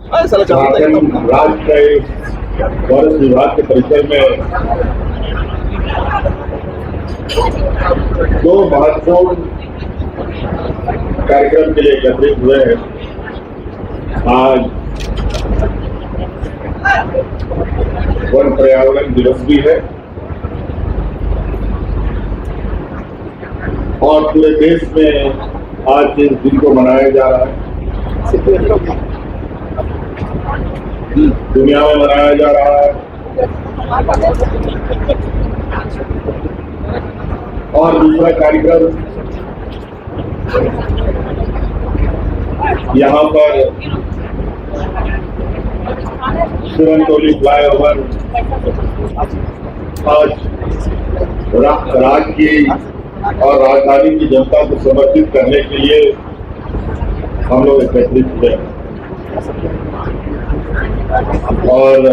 राज्य के फॉरेस्ट विभाग के परिसर में दो महत्वपूर्ण कार्यक्रम के लिए एकत्रित हुए हैं। आज वन पर्यावरण दिवस भी है और पूरे देश में आज इस दिन को मनाया जा रहा है। दुनिया में मनाया जा रहा है और दूसरा कार्यक्रम यहाँ पर सुरनटोली फ्लाईओवर आज राज्य की और राजधानी की जनता को समर्पित करने के लिए हम लोग एकत्रित हुए और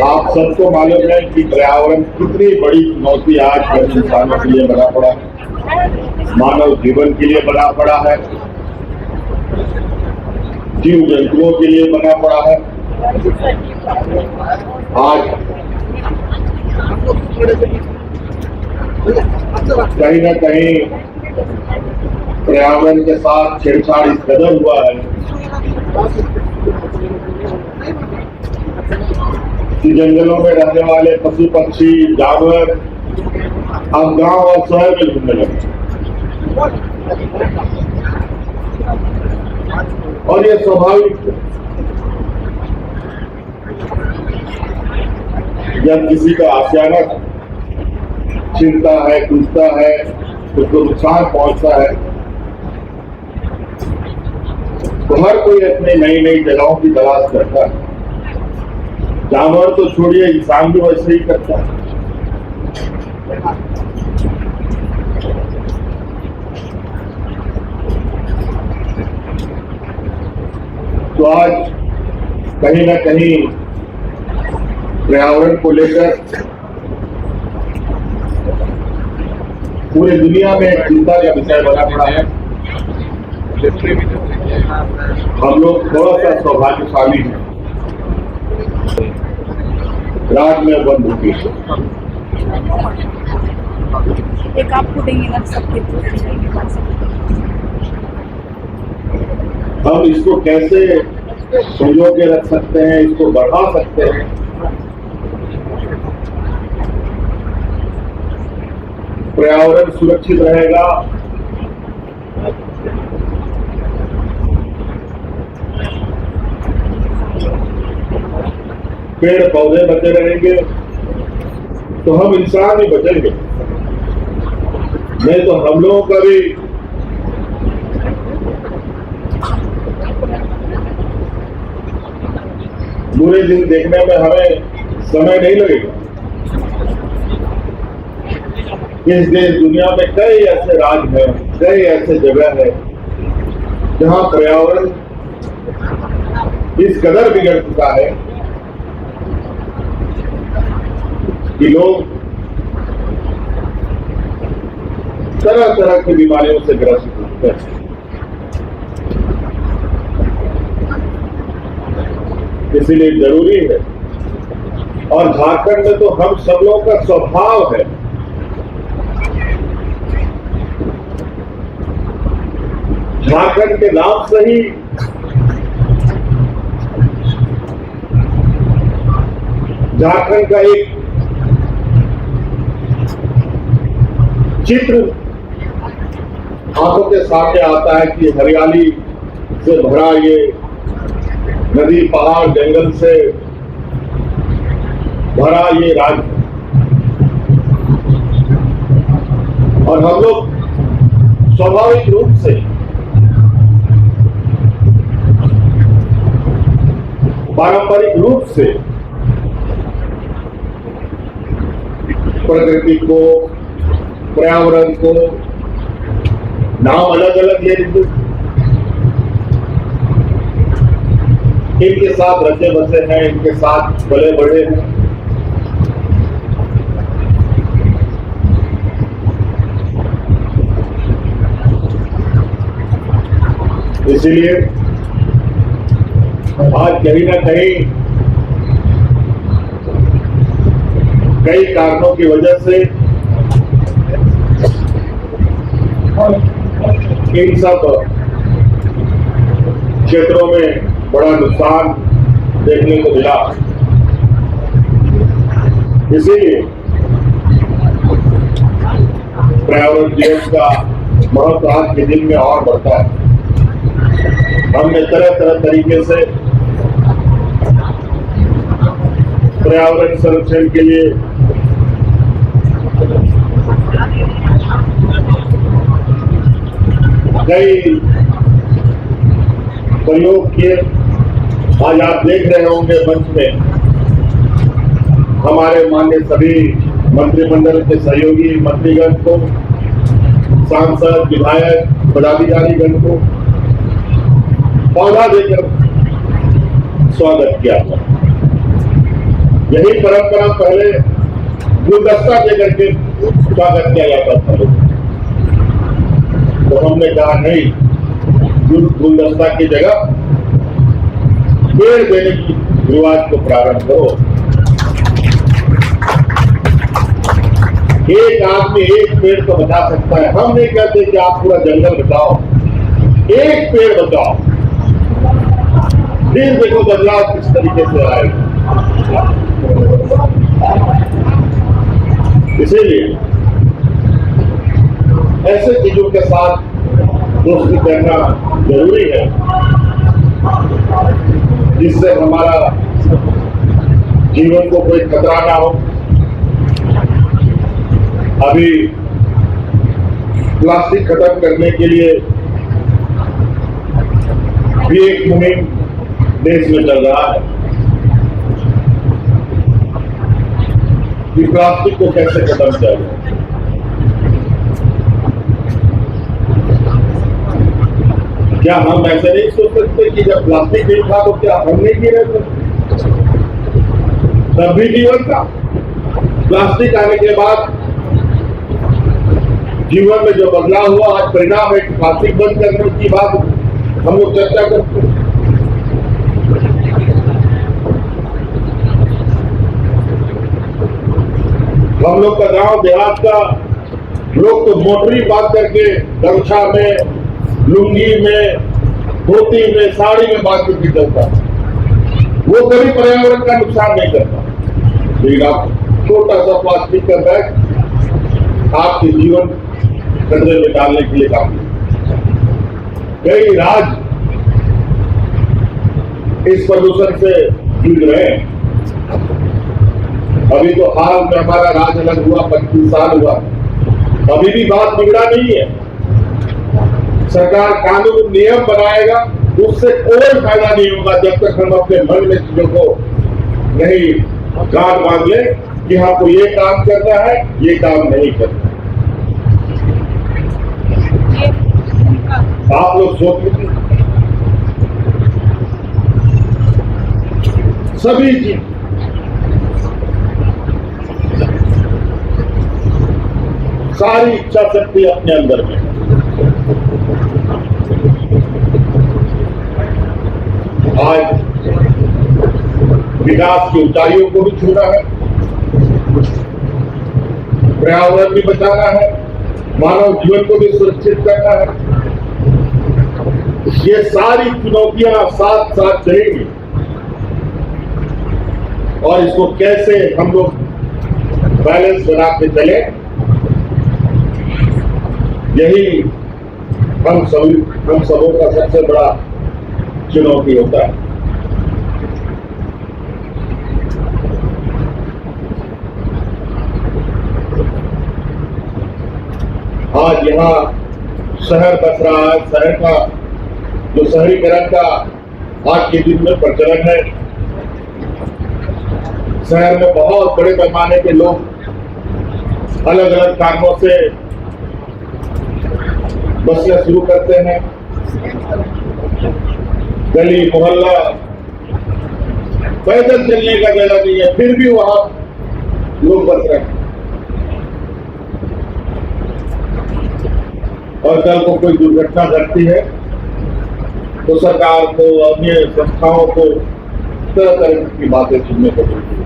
आप सबको मालूम है कि पर्यावरण कितनी बड़ी चुनौती आज इंसानों के लिए बना पड़ा है, मानव जीवन के लिए बना पड़ा है, जीव जंतुओं के लिए बना पड़ा है। आज कहीं ना कहीं पर्यावरण के साथ छेड़छाड़ इस कदर हुआ है कि जंगलों में रहने वाले पशु पक्षी जानवर अब गांव और शहर में घूमने लगे और ये स्वाभाविक है। जब किसी का अचानक छिड़ता है, टूटता है, उसको नुकसान पहुंचता है तो हर कोई अपने नई नई जगहों की तलाश करता है। जानवर तो छोड़िए, इंसान भी वैसे ही करता है। तो आज कहीं ना कहीं पर्यावरण को लेकर पूरी दुनिया में एक चिंता का विषय बना पड़ा है। हम लोग थोड़ा सा सौभाग्यशाली हैं, रात में वन भूमि एक आपको देंगे ना सबके हम इसको कैसे संजो के रख सकते हैं, इसको बढ़ा सकते हैं। पर्यावरण सुरक्षित रहेगा पेड़ पौधे बचे रहेंगे तो हम इंसान ही बचेंगे, नहीं तो हम लोगों का भी बुरे दिन देखने में हमें समय नहीं लगेगा। इस देश दुनिया में कई ऐसे राज्य हैं, कई ऐसे जगह है जहां पर्यावरण इस कदर बिगड़ चुका है कि लोग तरह तरह की बीमारियों से ग्रसित होते हैं। इसीलिए जरूरी है और झारखंड में तो हम सब लोगों का स्वभाव है झारखंड के नाम से ही झारखंड का एक चित्र आंखों के सामने आता है कि हरियाली से भरा ये नदी, पहाड़, जंगल से भरा ये राज्य और हम लोग स्वाभाविक रूप से पारंपरिक रूप से प्रकृति को, पर्यावरण को नाम अलग अलग ले लेते, इनके साथ रचे बसे हैं, इनके साथ पले बढ़े हैं। इसीलिए आज कहीं ना कहीं कई कारणों की वजह से इन सब क्षेत्रों में बड़ा नुकसान देखने को मिला। इसीलिए पर्यावरण दिवस का महत्व आज के दिन में और बढ़ता है। हमने तरह तरह तरीके से पर्यावरण संरक्षण के लिए कई प्रयोग किए। आज आप देख रहे होंगे मंच में हमारे माननीय सभी मंत्रिमंडल के सहयोगी मंत्रीगण को, सांसद, विधायक, पदाधिकारीगण को पौधा देकर स्वागत किया था। यही परंपरा पहले गुलदस्ता देकर के स्वागत किया जाता था। तो हमने कहा नहीं, गुलदस्ता की जगह पेड़ देने की रिवाज को प्रारंभ करो। एक आदमी एक पेड़ तो बचा सकता है। हम नहीं कहते कि आप पूरा जंगल बचाओ, एक पेड़ बचाओ, फिर देखो बदलाव किस तरीके से आएगा। इसीलिए ऐसे चीजों के साथ दोस्ती करना जरूरी है, जिससे हमारा जीवन को कोई खतरा ना हो। अभी प्लास्टिक खत्म करने के लिए भी एक मुहिम देश में चल रहा है कि प्लास्टिक को कैसे खत्म किया जाए। क्या हम ऐसे नहीं सोच सकते कि जब प्लास्टिक नहीं था तो क्या हम नहीं जी रहे थे? तब भी जीवन था। प्लास्टिक आने के बाद जीवन में जो बदलाव हुआ, आज परिणाम है। प्लास्टिक बंद करने की बात हम लोग चर्चा करते हैं। हम लोग का गांव देहात का लोग तो मोटरी बांध करके गमछा में, लुंगी में, धोती में, साड़ी में बांध के चलता, वो कभी पर्यावरण का नुकसान नहीं करता। लेकिन आप छोटा सा प्लास्टिक का बैग आपके जीवन खतरे में डालने के लिए काम। कई राज्य इस प्रदूषण से जूझ रहे हैं। अभी तो हाल में हमारा राज्य अलग हुआ, 25 साल हुआ, अभी भी बात बिगड़ा नहीं है। सरकार कानून नियम बनाएगा, उससे कोई फायदा नहीं होगा जब तक हम अपने मन में चीजों को नहीं गांठ बांध ले कि हमको ये काम करना है, ये काम नहीं करना। आप लोग सोच लीजिए, सभी चीज सारी इच्छा शक्ति अपने अंदर में। आज विकास की ऊंचाइयों को भी छूना है, पर्यावरण भी बचाना है, मानव जीवन को भी सुरक्षित करना है। ये सारी चुनौतियां साथ साथ चलेंगी और इसको कैसे हम लोग बैलेंस बना के चले, यही हम सबों का सबसे बड़ा चुनौती होता है। आज यहाँ शहर बस रहा है, शहर का जो शहरीकरण का आज के दिन में प्रचलन है। शहर में बहुत बड़े पैमाने के लोग अलग अलग कारणों से बसना शुरू करते हैं। गली मोहल्ला पैदल चलने का जगह नहीं है, फिर भी वहां लोग बस रहे हैं। और कल को कोई दुर्घटना घटती है तो सरकार को, अन्य संस्थाओं को तरह तरह की बातें सुनने को मिलती है।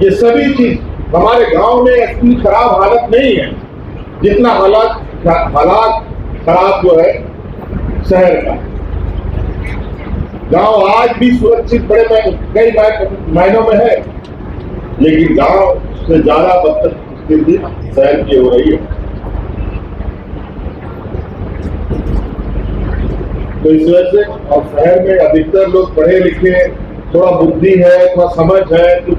ये सभी चीज हमारे गांव में इतनी खराब हालत नहीं है जितना हालात खराब जो है शहर का। गांव आज भी सुरक्षित कई मायनों में है, लेकिन गांव से ज्यादा बदतर स्थिति शहर की हो रही है। तो इस वजह से और शहर में अधिकतर लोग पढ़े लिखे, थोड़ा बुद्धि है, थोड़ा समझ है, कुछ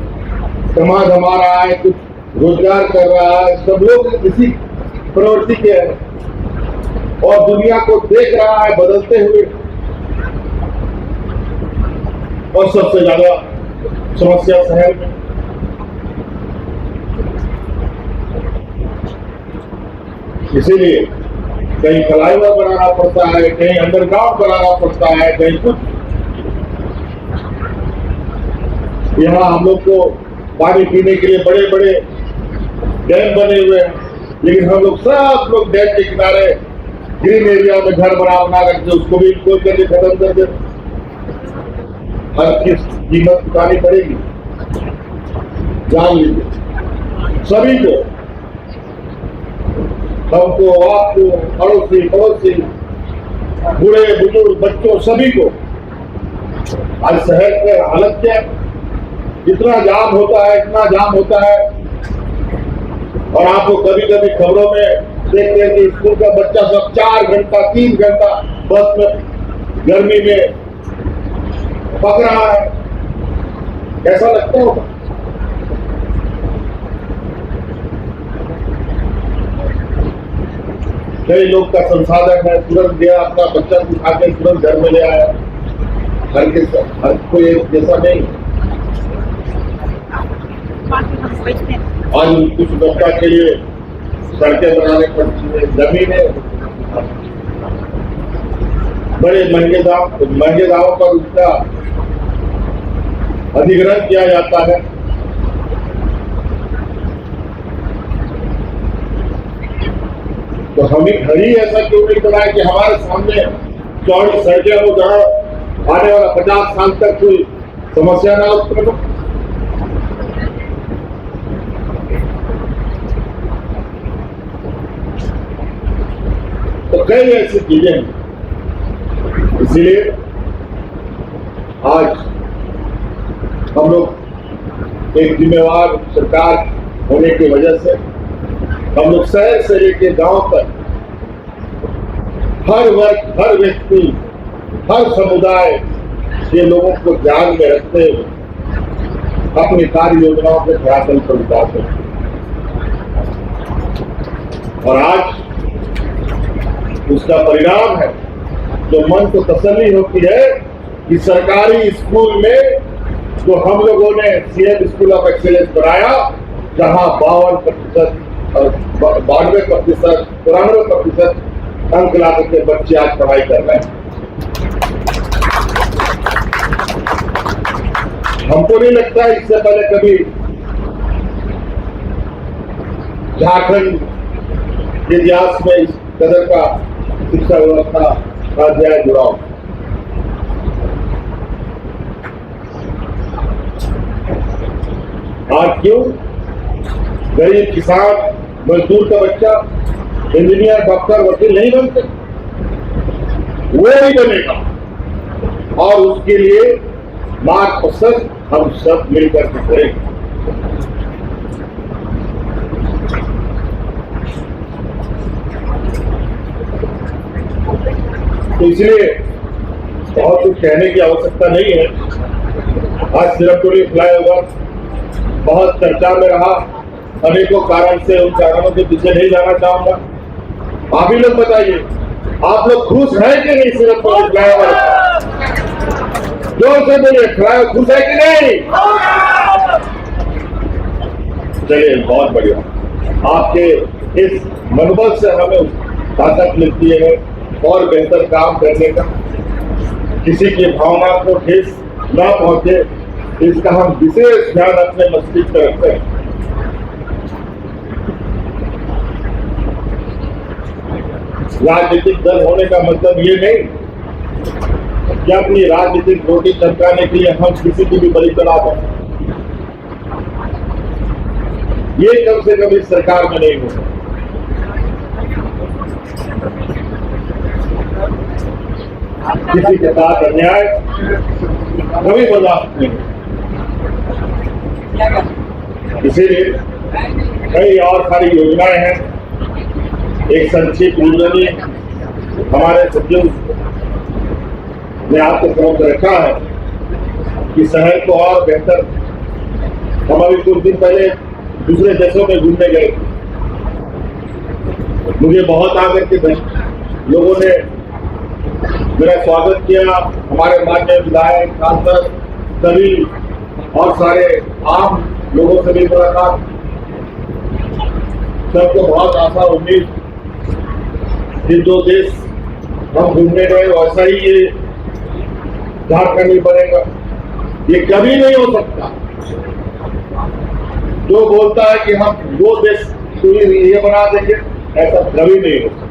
समाज हमा रहा है, कुछ रोजगार कर रहा है, सब लोग इसी प्रवृत्ति के हैं और दुनिया को देख रहा है बदलते हुए। और सबसे ज्यादा समस्या शहर में। इसीलिए कहीं फ्लाईओवर बनाना पड़ता है, कहीं अंडरग्राउंड बनाना पड़ता है, कहीं कुछ। यहाँ हम लोग को पानी पीने के लिए बड़े बड़े डैम बने हुए हैं, लेकिन हम लोग सब लोग डैम के किनारे ग्रीन एरिया में घर बना करके उसको भी खोल करके खत्म कर देते। हर चीज कीमत चुकानी पड़ेगी, जान लीजिए सभी को, हमको, आपको, पड़ोसी, बूढ़े बुजुर्ग, बच्चों, सभी को। आज शहर के हालत क्या है, इतना जाम होता है और आपको कभी कभी खबरों में देखते हैं कि स्कूल का बच्चा सब 4 घंटा 3 घंटा बस में गर्मी में पक रहा है। कैसा लगता होगा? कई लोग का संसाधन है, तुरंत गया अपना बच्चा को उठा के तुरंत घर में ले आया। हर कोई एक जैसा नहीं। और कुछ बच्चा के लिए सड़कें बनाने पड़ती है, जमीनें बड़े महंगे दामों पर उसका अधिग्रहण किया जाता है। तो घर ही ऐसा क्यों नहीं बनाया कि हमारे सामने चौड़ी सड़कें हो जहाँ आने वाला 50 साल तक कोई समस्या ना उत्पन्न हो। तो कई ऐसी चीजें हैं। इसीलिए आज हम लोग एक जिम्मेवार सरकार होने की वजह से हम लोग शहर से लेकर गांव तक हर वर्ग, हर व्यक्ति, हर समुदाय के लोगों को ध्यान में रखते हुए अपनी कार्य योजनाओं के धरातल पर उतारते हैं। और आज उसका परिणाम है जो मन को तसल्ली होती है कि सरकारी स्कूल में जो हम लोगों ने सीएम स्कूल ऑफ एक्सीलेंस बनाया, जहां 52% और 92%, 93% अंक ला के बच्चे आज पढ़ाई कर रहे हैं। हमको नहीं लगता इससे पहले कभी झारखंड के इतिहास में इस कदर का शिक्षा व्यवस्था का अध्याय जुड़ा हो। आज क्यों गरीब किसान, मजदूर का बच्चा इंजीनियर, डॉक्टर, वकील नहीं बनते? वो नहीं बनेगा और उसके लिए मार्ग कसरत हम सब मिलकर के करेंगे। तो इसलिए बहुत कुछ कहने की आवश्यकता नहीं है। आज सिरमपुरी फ्लाईओवर बहुत चर्चा में रहा, अनेकों कारण से। उन कारणों के पीछे नहीं जाना चाहूंगा। आप ही लोग बताइए, आप लोग खुश हैं कि नहीं सिरमपुरी फ्लाईओवर? जोर से बोलिए, फ्लाईओवर खुश है कि नहीं? चलिए, बहुत बढ़िया। आपके इस मनोबल से हमें ताकत मिलती है और बेहतर काम करने का। किसी की भावना को ठेस न पहुंचे, इसका हम विशेष ध्यान अपने मस्तिष्क में रखते हैं। राजनीतिक दल होने का मतलब ये नहीं कि अपनी राजनीतिक रोटी चमकाने के लिए हम किसी की भी बलि चढ़ा दें। ये कम से कम इस सरकार में नहीं होगा। किसी के साथ अन्याय कभी बर्दाश्त नहीं। इसीलिए कई और सारी योजनाएं हैं। एक संक्षिप्त योजना हमारे सचिव ने आपको समझ रखा है कि शहर को और बेहतर। हम अभी कुछ दिन पहले दूसरे देशों में घूमने गए। मुझे बहुत आकर के लोगों ने मेरा स्वागत किया। हमारे माननीय विधायक, सांसद, सभी और सारे आम लोगों से भी मुलाकात। सबको बहुत आशा उम्मीद कि जो देश हम घूमने गए वैसा ही ये झारखंड भी बनेगा। ये कभी नहीं हो सकता। जो बोलता है कि हम वो देश ये बना देंगे, ऐसा कभी नहीं हो सकता।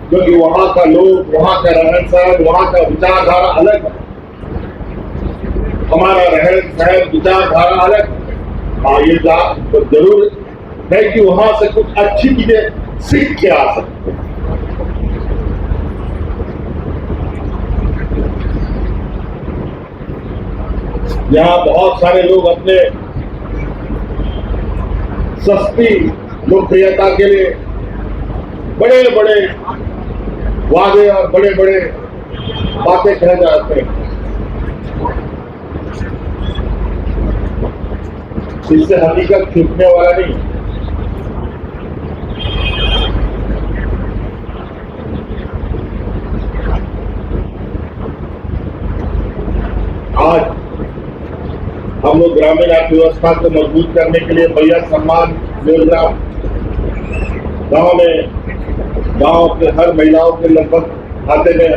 क्योंकि वहां का लोग, वहां का रहन सहन, वहां का विचारधारा अलग है। हमारा रहन सहन, विचारधारा अलग है। हाँ, ये तो जरूर है कि वहां से कुछ अच्छी चीजें सीख के आ सकते हैं। यहाँ बहुत सारे लोग अपने सस्ती लोकप्रियता के लिए बड़े बड़े वादे और बड़े बड़े बातें कह जाते हैं। इससे हकीकत छुपने वाला नहीं। आज हम लोग ग्रामीण अर्थव्यवस्था को मजबूत करने के लिए भैया सम्मान योजना गांव के हर महिलाओं के लगभग खाते में